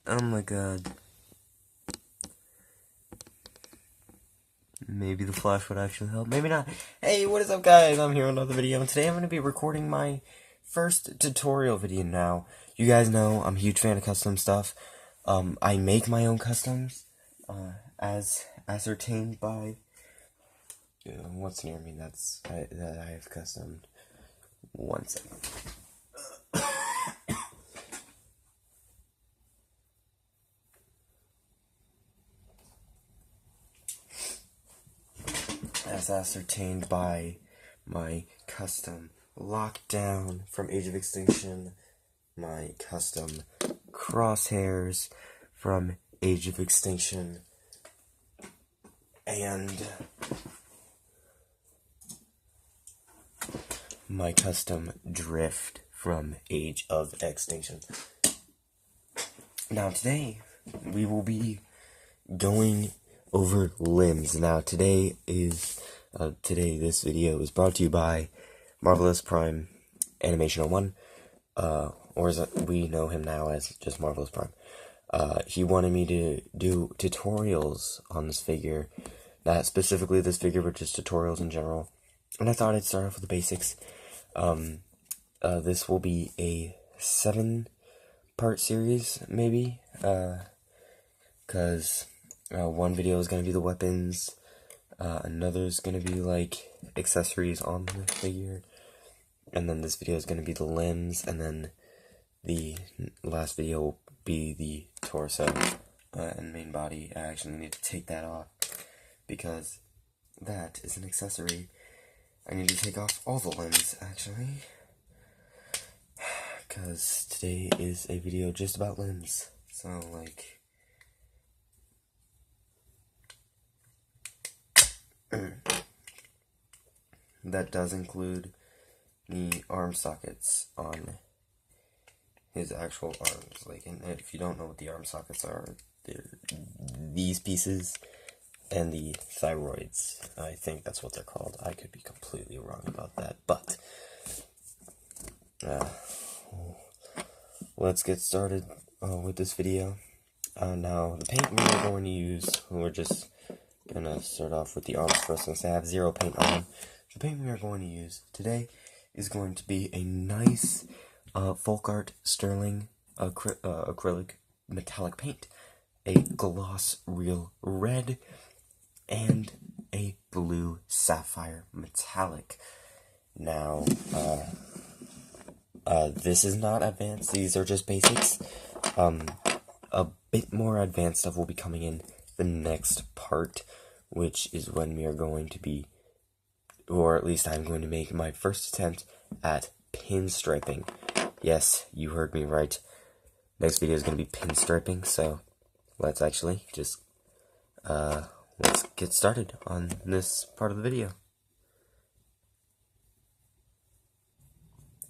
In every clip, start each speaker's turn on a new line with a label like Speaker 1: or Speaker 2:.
Speaker 1: Oh my god. Maybe the flash would actually help. Maybe not. Hey, what is up, guys? I'm here with another video, and today I'm going to be recording my first tutorial video now. You guys know I'm a huge fan of custom stuff. I make my own customs, as ascertained by what's near me that I have customed. One second. As ascertained by my custom lockdown from Age of Extinction, my custom crosshairs from Age of Extinction, and my custom drift from Age of Extinction. Now today, we will be going over limbs. Now today this video is brought to you by Marvelous Prime Animation 01, or as we know him now as just Marvelous Prime. He wanted me to do tutorials on this figure, not specifically this figure, but just tutorials in general. And I thought I'd start off with the basics. This will be a 7-part series, maybe, because one video is going to be the weapons, another is going to be like accessories on the figure, and then this video is going to be the limbs, and then the last video will be the torso and main body. I actually need to take that off because that is an accessory. I need to take off all the limbs actually, because today is a video just about limbs, so like that does include the arm sockets on his actual arms. Like, and if you don't know what the arm sockets are, they're these pieces and the thyroids. I think that's what they're called. I could be completely wrong about that, but let's get started with this video. Now, the paint we are going to use, we're just gonna start off with the arms first, since I have 0 paint on them. The paint we are going to use today is going to be a nice Folk Art Sterling acrylic metallic paint, a gloss real red, and a blue sapphire metallic. Now, this is not advanced, these are just basics. A bit more advanced stuff will be coming in the next part, which is when we are going to be, or at least I'm going to make my first attempt at pinstriping. Yes, you heard me right. Next video is going to be pinstriping, so let's actually just, let's get started on this part of the video.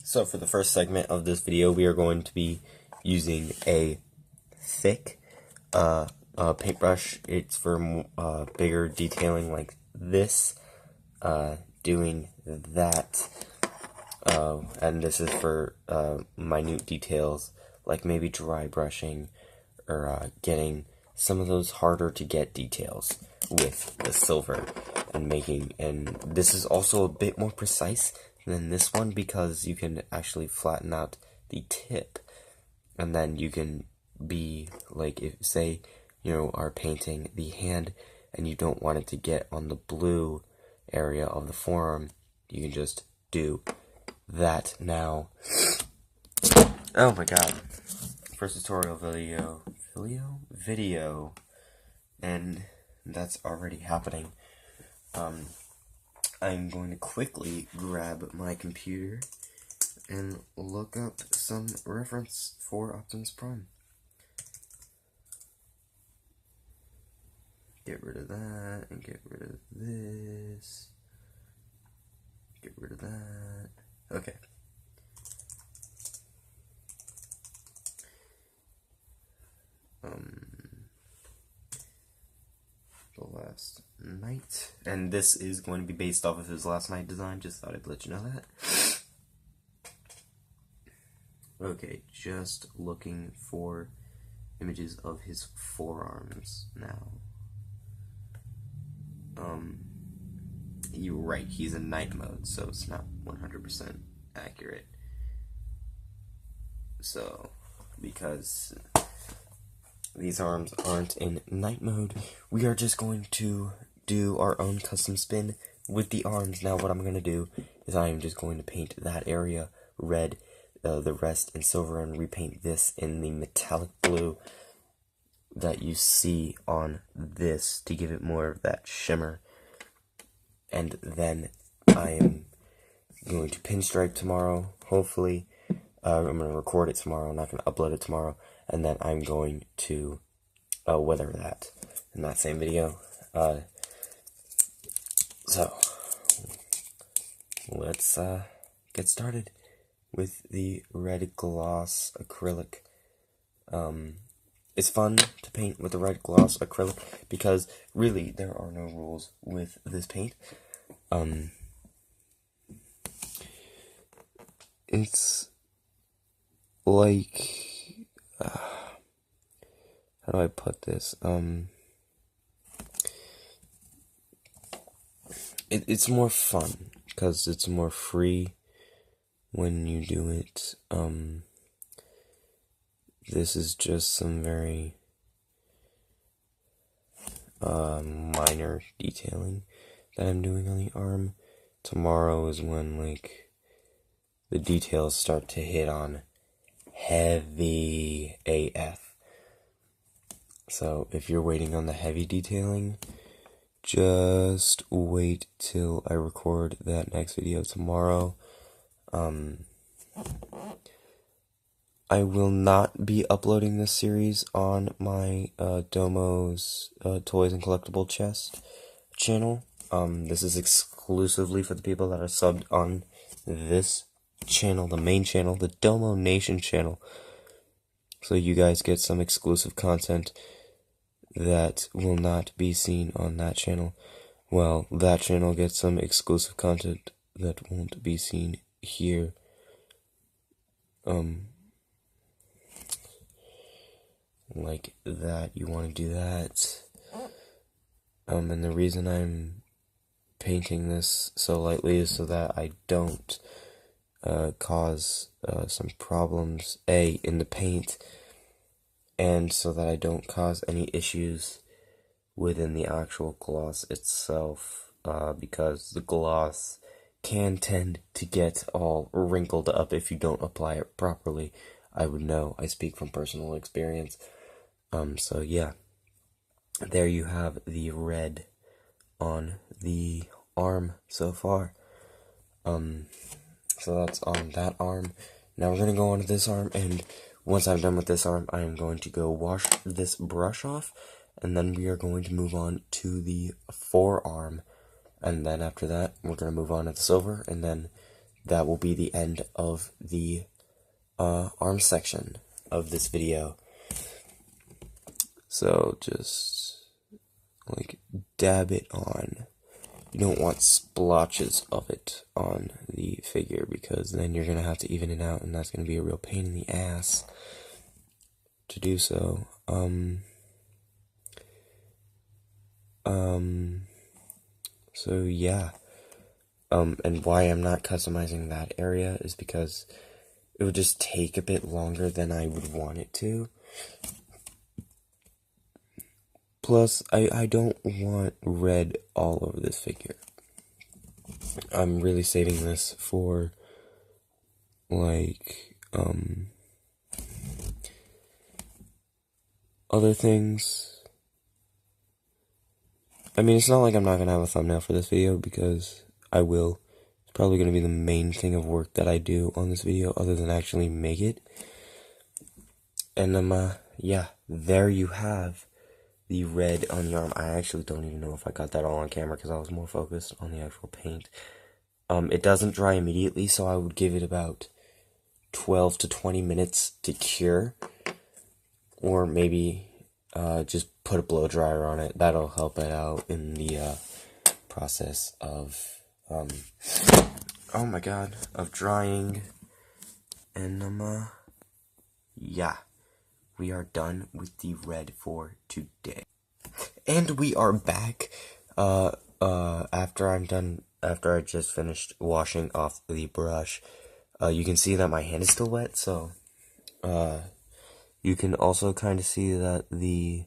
Speaker 1: So for the first segment of this video, we are going to be using a thick, paintbrush. It's for bigger detailing like this, doing that, and this is for minute details like maybe dry brushing or getting some of those harder to get details with the silver and this is also a bit more precise than this one because you can actually flatten out the tip, and then you can be like, if say you are painting the hand and you don't want it to get on the blue area of the forearm, you can just do that. Now, oh my god, first tutorial video, and that's already happening. I'm going to quickly grab my computer and look up some reference for Optimus Prime. Get rid of that, and get rid of this. Get rid of that. Okay. The Last Knight. And this is going to be based off of his Last Knight design, just thought I'd let you know that. Okay, just looking for images of his forearms now. You're right, he's in night mode, so it's not 100% accurate. So, because these arms aren't in night mode, we are just going to do our own custom spin with the arms. Now what I'm going to do is I am just going to paint that area red, the rest in silver, and repaint this in the metallic blue that you see on this to give it more of that shimmer. And then I am going to pinstripe tomorrow, hopefully. I'm going to record it tomorrow, I'm not going to upload it tomorrow, and then I'm going to weather that in that same video. So, let's get started with the red gloss acrylic. It's fun to paint with the red gloss acrylic because really there are no rules with this paint. It's like, how do I put this? It's more fun because it's more free when you do it. This is just some very minor detailing that I'm doing on the arm. Tomorrow is when, like, the details start to hit on heavy AF. So if you're waiting on the heavy detailing, just wait till I record that next video tomorrow. I will not be uploading this series on my Domo's Toys and Collectible Chest channel. This is exclusively for the people that are subbed on this channel, the main channel, the Domo Nation channel. So you guys get some exclusive content that will not be seen on that channel. Well, that channel gets some exclusive content that won't be seen here. Like that, you want to do that. And the reason I'm painting this so lightly is so that I don't cause some problems, in the paint, and so that I don't cause any issues within the actual gloss itself, because the gloss can tend to get all wrinkled up if you don't apply it properly. I would know, I speak from personal experience. So yeah, there you have the red on the arm so far. So that's on that arm. Now we're going to go on to this arm, and once I'm done with this arm, I am going to go wash this brush off, and then we are going to move on to the forearm, and then after that, we're going to move on to the silver, and then that will be the end of the arm section of this video. So just like dab it on. You don't want splotches of it on the figure because then you're going to have to even it out, and that's going to be a real pain in the ass to do so. So yeah. And why I'm not customizing that area is because it would just take a bit longer than I would want it to. Plus, I don't want red all over this figure. I'm really saving this for, like, other things. I mean, it's not like I'm not gonna have a thumbnail for this video, because I will. It's probably gonna be the main thing of work that I do on this video, other than actually make it. And, yeah, there you have the red on the arm. I actually don't even know if I got that all on camera because I was more focused on the actual paint. It doesn't dry immediately, so I would give it about 12 to 20 minutes to cure. Or maybe just put a blow dryer on it. That'll help it out in the process of, oh my god, of drying. And, yeah. we are done with the red for today. And we are back, after I just finished washing off the brush. You can see that my hand is still wet, so, you can also kind of see that the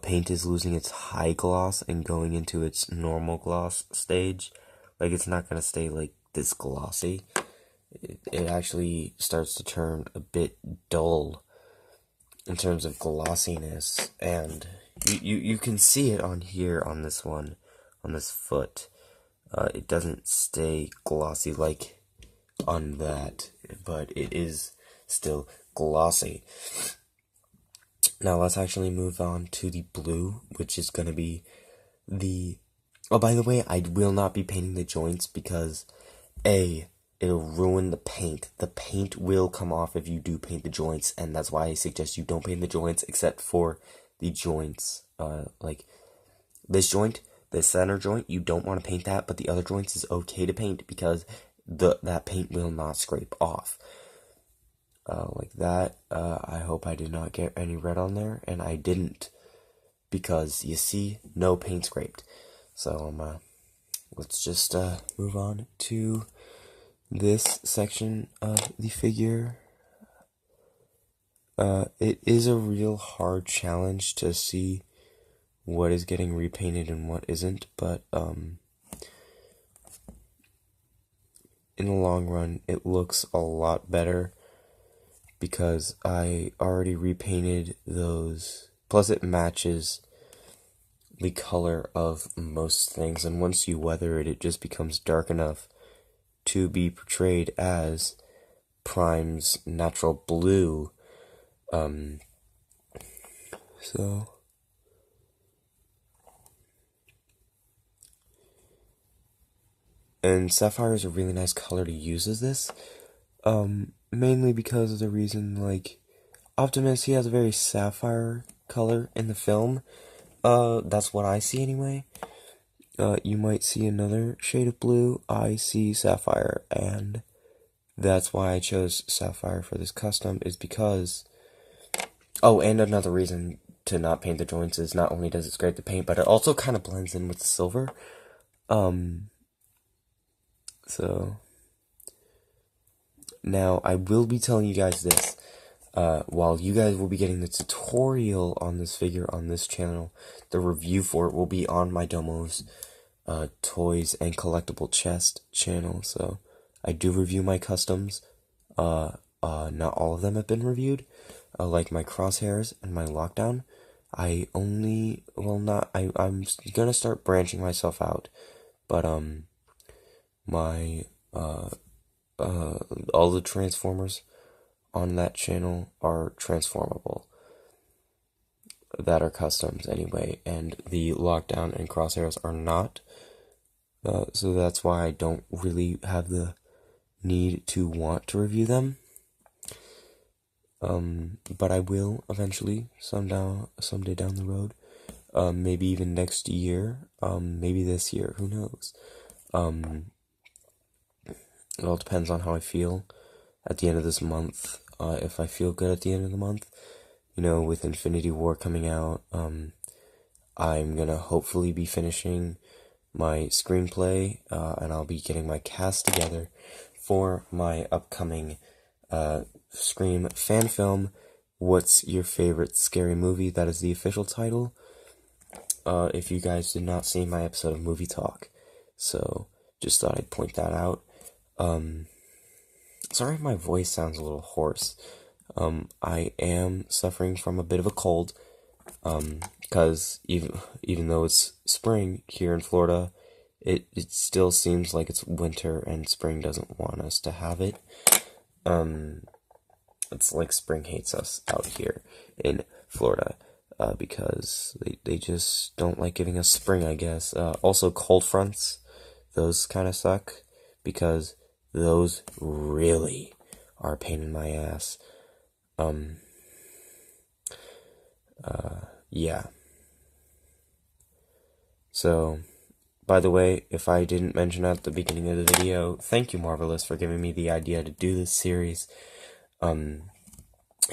Speaker 1: paint is losing its high gloss and going into its normal gloss stage. Like, it's not going to stay like this glossy. It actually starts to turn a bit dull in terms of glossiness, and you can see it on here, on this one, on this foot. It doesn't stay glossy like on that, but it is still glossy. Now let's actually move on to the blue, which is going to be the... Oh, by the way, I will not be painting the joints because, it'll ruin the paint. The paint will come off if you do paint the joints, and that's why I suggest you don't paint the joints except for the joints. Like this joint, the center joint, you don't want to paint that, but the other joints is okay to paint because that paint will not scrape off. Like that. I hope I did not get any red on there, and I didn't, because you see, no paint scraped. So let's just move on to this section of the figure. It is a real hard challenge to see what is getting repainted and what isn't, but in the long run, it looks a lot better because I already repainted those. Plus, it matches the color of most things, and once you weather it, it just becomes dark enough to be portrayed as Prime's natural blue. So and Sapphire is a really nice color to use as this, mainly because of the reason, like, Optimus, he has a very sapphire color in the film. That's what I see anyway. You might see another shade of blue. I see sapphire, and that's why I chose sapphire for this custom, is because... Oh, and another reason to not paint the joints is not only does it scrape the paint, but it also kind of blends in with the silver. So... Now, I will be telling you guys this. While you guys will be getting the tutorial on this figure on this channel, the review for it will be on my Domo's Toys and Collectible Chest channel. So I do review my customs. Not all of them have been reviewed. Like my crosshairs and my lockdown. I'm gonna start branching myself out. But all the Transformers on that channel are transformable, that are customs anyway, and the lockdown and crosshairs are not, so that's why I don't really have the need to want to review them, but I will eventually, someday down the road, maybe even next year, maybe this year, who knows. It all depends on how I feel at the end of this month. If I feel good at the end of the month, with Infinity War coming out, I'm gonna hopefully be finishing my screenplay, and I'll be getting my cast together for my upcoming Scream fan film, What's Your Favorite Scary Movie? That is the official title, if you guys did not see my episode of Movie Talk. So, just thought I'd point that out. Sorry if my voice sounds a little hoarse. I am suffering from a bit of a cold, because even though it's spring here in Florida, it still seems like it's winter, and spring doesn't want us to have it. It's like spring hates us out here in Florida, because they just don't like giving us spring, I guess. Also, cold fronts, those kind of suck, because those really are a pain in my ass. Yeah. So, by the way, if I didn't mention at the beginning of the video, thank you, Marvelous, for giving me the idea to do this series.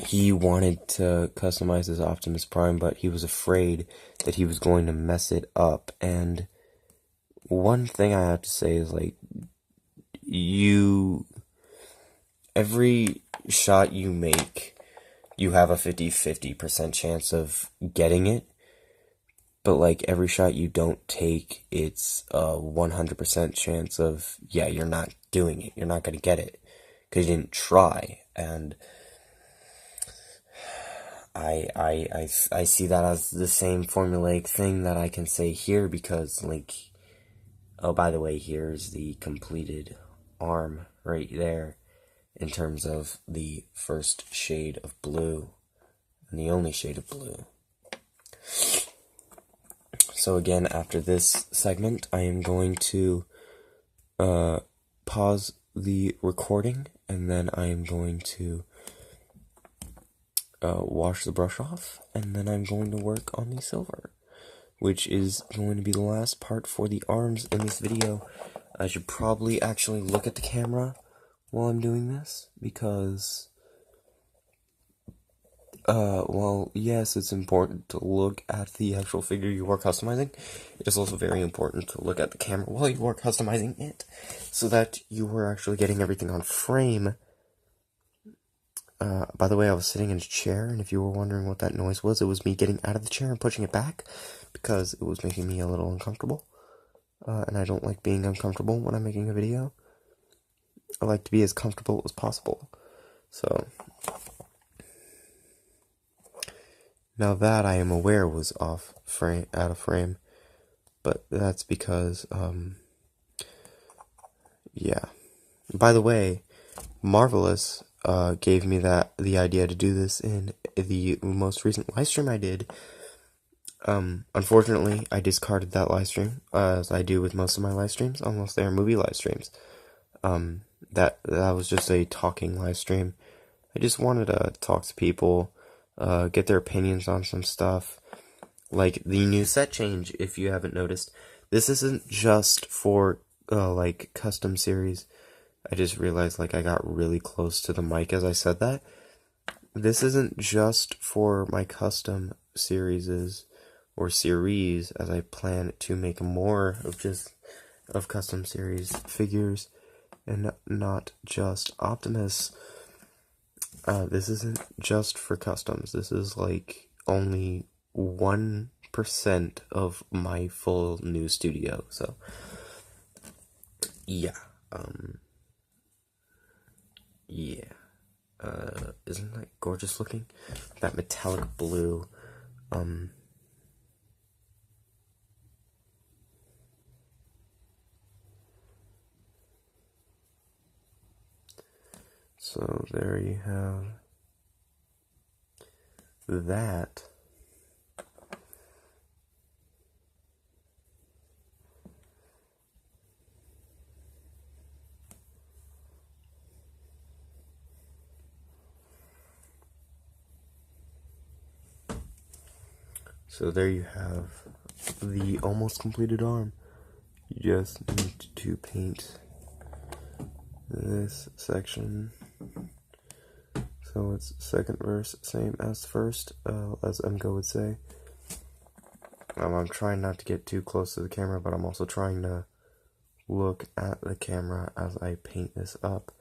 Speaker 1: he wanted to customize his Optimus Prime, but he was afraid that he was going to mess it up. And one thing I have to say is, like, every shot you make, you have a 50-50% chance of getting it. But, like, every shot you don't take, it's a 100% chance of, yeah, you're not doing it. You're not going to get it. Because you didn't try. And I see that as the same formulaic thing that I can say here, because, like, oh, by the way, here's the completed arm right there in terms of the first shade of blue and the only shade of blue. So again, after this segment, I am going to pause the recording, and then I am going to wash the brush off, and then I'm going to work on the silver, which is going to be the last part for the arms in this video. I should probably actually look at the camera while I'm doing this, because well, yes, it's important to look at the actual figure you are customizing. It is also very important to look at the camera while you are customizing it, so that you are actually getting everything on frame. By the way, I was sitting in a chair, and if you were wondering what that noise was, it was me getting out of the chair and pushing it back, because it was making me a little uncomfortable. And I don't like being uncomfortable when I'm making a video. I like to be as comfortable as possible. So, now that I am aware was out of frame, but that's because, yeah. By the way, Marvelous gave me the idea to do this in the most recent live stream I did. Unfortunately, I discarded that live stream, as I do with most of my live streams, unless they are movie live streams. That was just a talking live stream. I just wanted to talk to people, get their opinions on some stuff, like the new set change. If you haven't noticed, this isn't just for like custom series. I just realized, like, I got really close to the mic as I said that. This isn't just for my custom series, or series, as I plan to make more of custom series figures, and not just Optimus. This isn't just for customs. This is like only 1% of my full new studio. So, yeah. Yeah. Isn't that gorgeous looking? That metallic blue. So there you have that. So there you have the almost completed arm. You just need to paint this section, so it's second verse, same as first, as MGO would say. I'm trying not to get too close to the camera, but I'm also trying to look at the camera as I paint this up,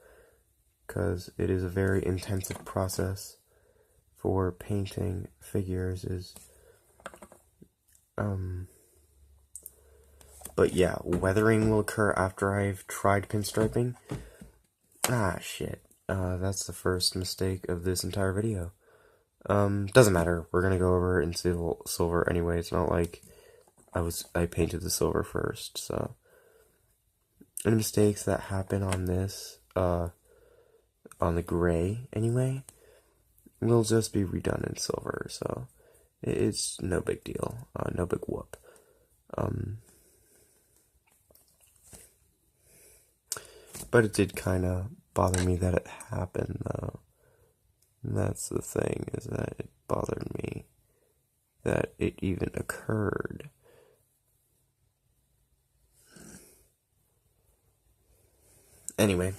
Speaker 1: because it is a very intensive process for painting figures. But yeah, weathering will occur after I've tried pinstriping. Ah, shit. That's the first mistake of this entire video. Doesn't matter. We're gonna go over it in silver anyway. It's not like I painted the silver first, so. Any mistakes that happen on this, on the gray anyway, will just be redone in silver, so it's no big deal. No big whoop. But it did kind of bother me that it happened, though. And that's the thing, is that it bothered me that it even occurred. Anyway,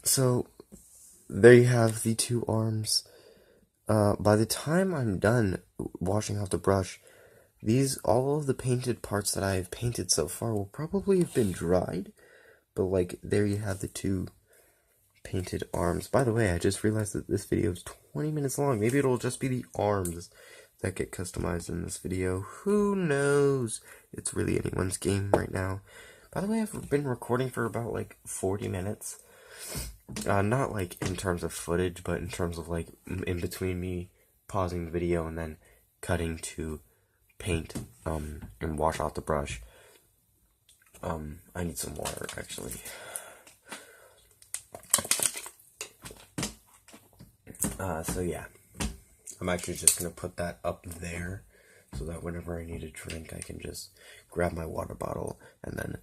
Speaker 1: so there you have the two arms. By the time I'm done washing off the brush, all of the painted parts that I have painted so far will probably have been dried, but like, there you have the two painted arms. By the way, I just realized that this video is 20 minutes long. Maybe it'll just be the arms that get customized in this video. Who knows? It's really anyone's game right now. By the way, I've been recording for about like 40 minutes. Not like in terms of footage, but in terms of like in between me pausing the video and then cutting to paint and wash off the brush. I need some water actually. So yeah, I'm actually just gonna put that up there so that whenever I need a drink, I can just grab my water bottle and then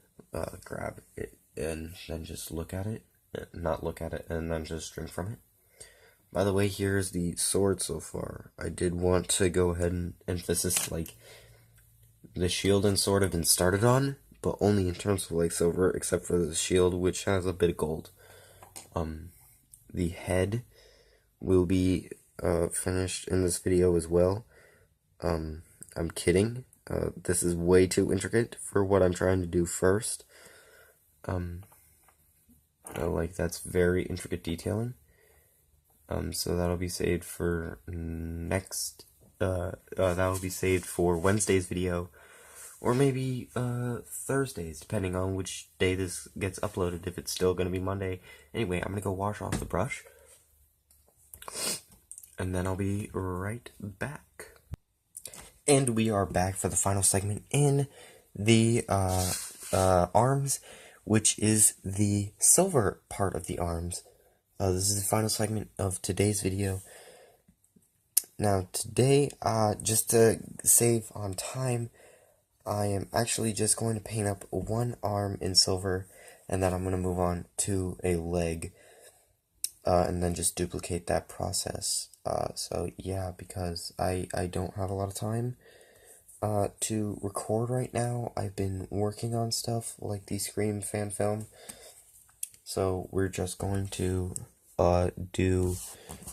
Speaker 1: grab it and then just look at it. Not look at it and then just drink from it. By the way, here's the sword so far. I did want to go ahead and emphasize, like, the shield and sword have been started on, but only in terms of like silver, except for the shield, which has a bit of gold. The head will be finished in this video as well. I'm kidding. This is way too intricate for what I'm trying to do first. Like, that's very intricate detailing. So that'll be saved for next, that'll be saved for Wednesday's video, or maybe, Thursdays, depending on which day this gets uploaded, if it's still gonna be Monday. Anyway, I'm gonna go wash off the brush, and then I'll be right back. And we are back for the final segment in the, arms, which is the silver part of the arms. This is the final segment of today's video. Now, today, just to save on time, I am actually just going to paint up one arm in silver, and then I'm going to move on to a leg, and then just duplicate that process. So, yeah, because I don't have a lot of time to record right now. I've been working on stuff like the Scream fan film, so we're just going to do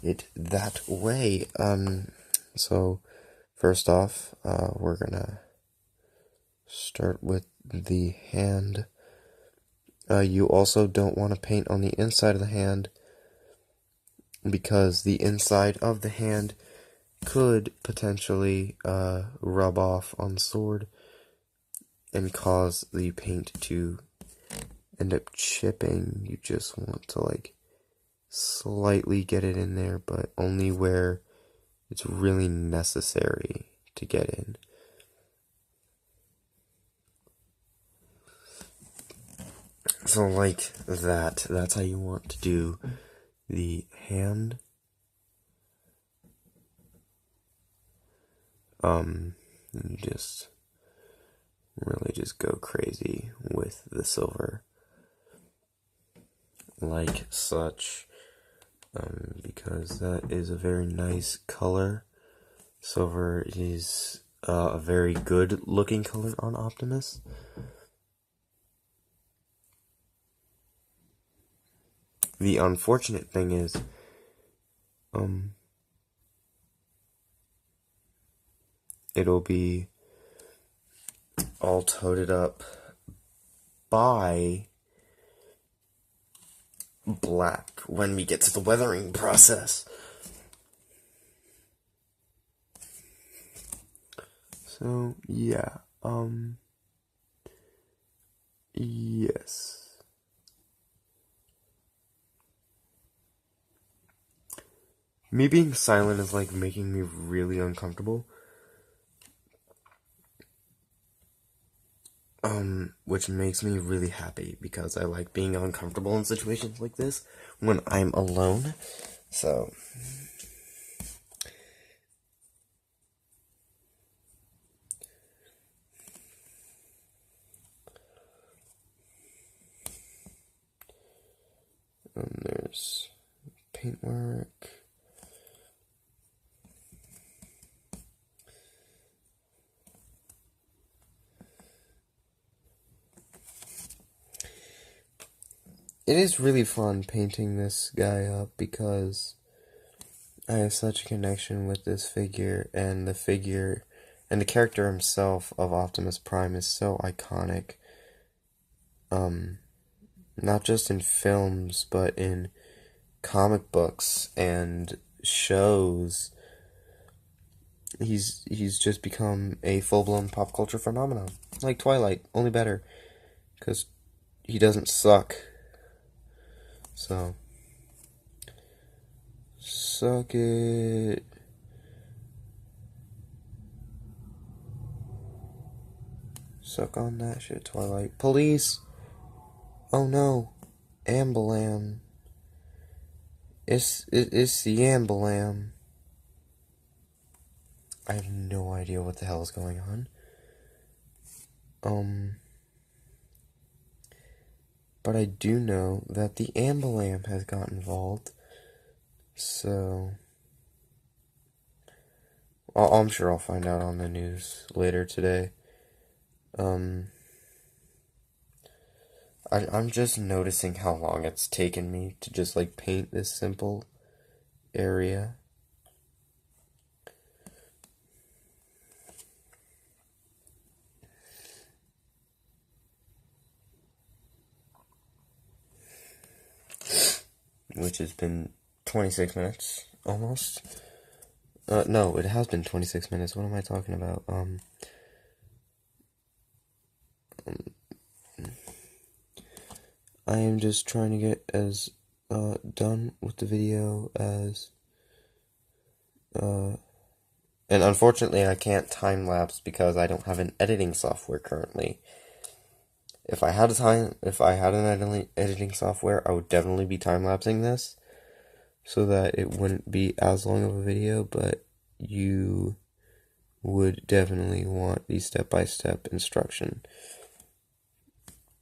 Speaker 1: it that way. So first off, we're gonna start with the hand. You also don't want to paint on the inside of the hand, because the inside of the hand could potentially rub off on the sword and cause the paint to end up chipping. You just want to like slightly get it in there, but only where it's really necessary to get in. So like that's how you want to do the hand. You just really just go crazy with the silver, like such, because that is a very nice color. Silver is a very good looking color on Optimus. The unfortunate thing is, it'll be all toted up by black when we get to the weathering process. So, yeah, yes. Me being silent is like making me really uncomfortable. Which makes me really happy, because I like being uncomfortable in situations like this when I'm alone. So there's paintwork. is really fun painting this guy up because I have such a connection with this figure, and the character himself of Optimus Prime is so iconic. Not just in films, but in comic books and shows. He's just become a full-blown pop culture phenomenon, like Twilight, only better, because he doesn't suck. So, suck it. Suck on that shit, Twilight. Police! Oh no. Ambalam. It's the Ambalam. I have no idea what the hell is going on. But I do know that the Ambalam has got involved. So, I'm sure I'll find out on the news later today. I'm just noticing how long it's taken me to just like paint this simple area. Which has been 26 minutes, almost. No, it has been 26 minutes. What am I talking about? I am just trying to get as done with the video as and unfortunately I can't time lapse because I don't have an editing software currently. If I had an editing software, I would definitely be time lapsing this so that it wouldn't be as long of a video, but you would definitely want the step-by-step instruction.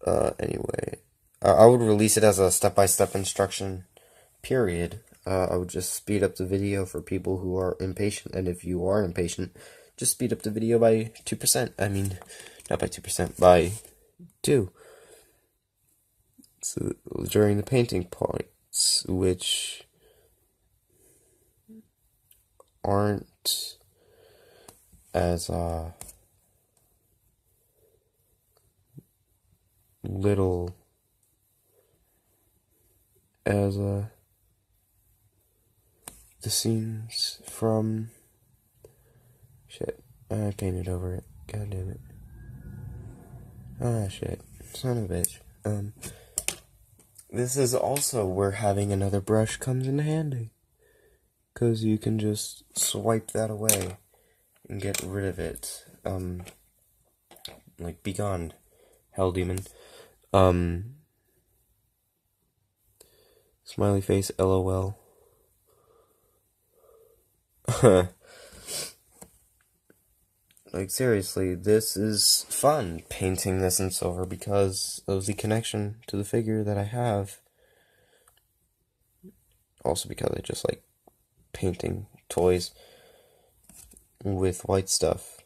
Speaker 1: Anyway, I would release it as a step-by-step instruction, period. I would just speed up the video for people who are impatient, and if you are impatient, just speed up the video by 2%. I mean, not by 2%, by 2. So, during the painting points, which aren't as, little as the scenes from shit. I painted over it. God damn it. Ah shit. Son of a bitch. This is also where having another brush comes in handy. 'Cause you can just swipe that away and get rid of it. Like be gone, hell demon. Smiley face, LOL. Like, seriously, this is fun, painting this in silver, because of the connection to the figure that I have. Also because I just like painting toys with white stuff.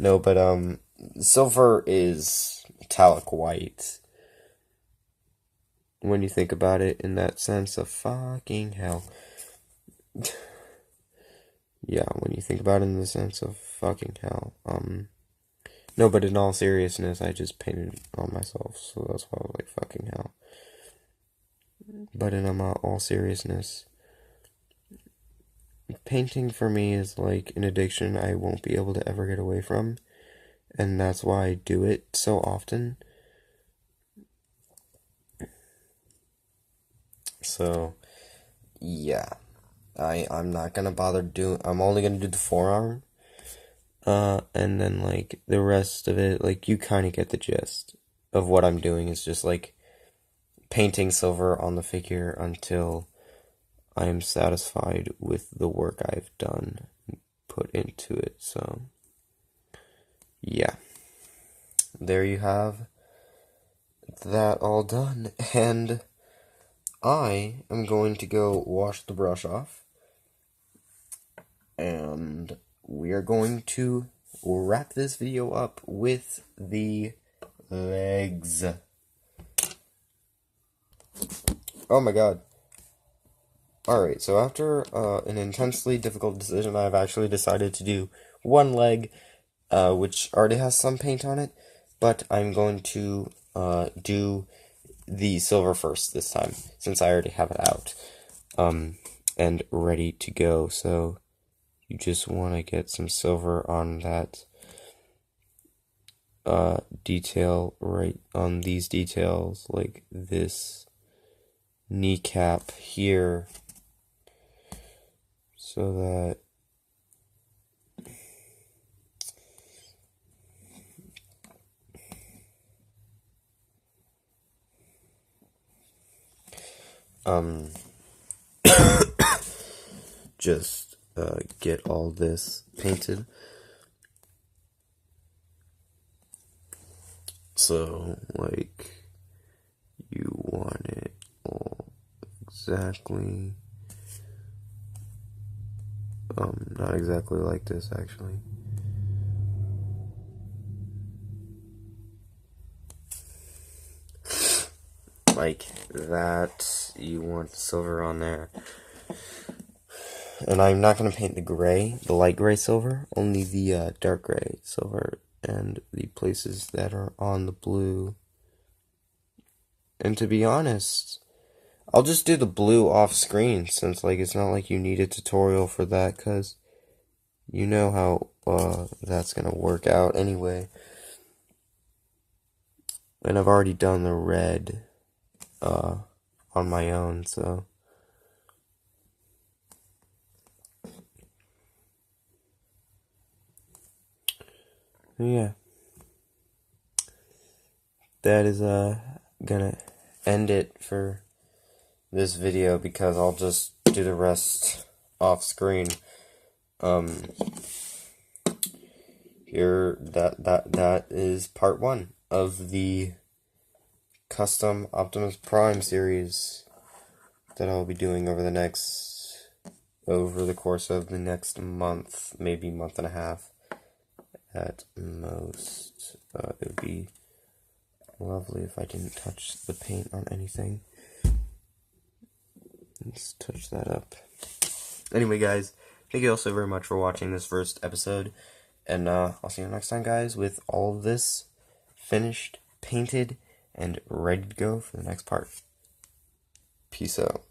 Speaker 1: No, but silver is metallic white. When you think about it in that sense of fucking hell. Yeah, when you think about it in the sense of fucking hell. No, but in all seriousness, I just painted on myself, so that's why I was like, fucking hell. But in all seriousness, painting for me is like an addiction I won't be able to ever get away from, and that's why I do it so often. So, yeah, I'm not gonna bother I'm only gonna do the forearm, and then like the rest of it, like you kind of get the gist of what I'm doing is just like painting silver on the figure until I am satisfied with the work I've done and put into it. So, yeah, there you have that all done. And I am going to go wash the brush off, and we are going to wrap this video up with the legs. Oh my god. Alright, so after an intensely difficult decision, I've actually decided to do one leg, which already has some paint on it, but I'm going to do the silver first this time, since I already have it out, and ready to go. So you just want to get some silver on that detail, right on these details, like this kneecap here, so that just get all this painted. So, like, you want it all exactly, not exactly like this, actually. Like that, you want silver on there. And I'm not going to paint the gray, the light gray silver, only the dark gray silver and the places that are on the blue. And to be honest, I'll just do the blue off screen, since like it's not like you need a tutorial for that, because you know how that's going to work out anyway. And I've already done the red on my own, so yeah, that is gonna end it for this video, because I'll just do the rest off screen. Here, that is part 1 of the custom Optimus Prime series that I'll be doing over the course of the next month, maybe month and a half at most. It would be lovely if I didn't touch the paint on anything. Let's touch that up. Anyway, guys, thank you all so very much for watching this first episode, and I'll see you next time, guys, with all of this finished, painted, and ready to go for the next part. Peace out.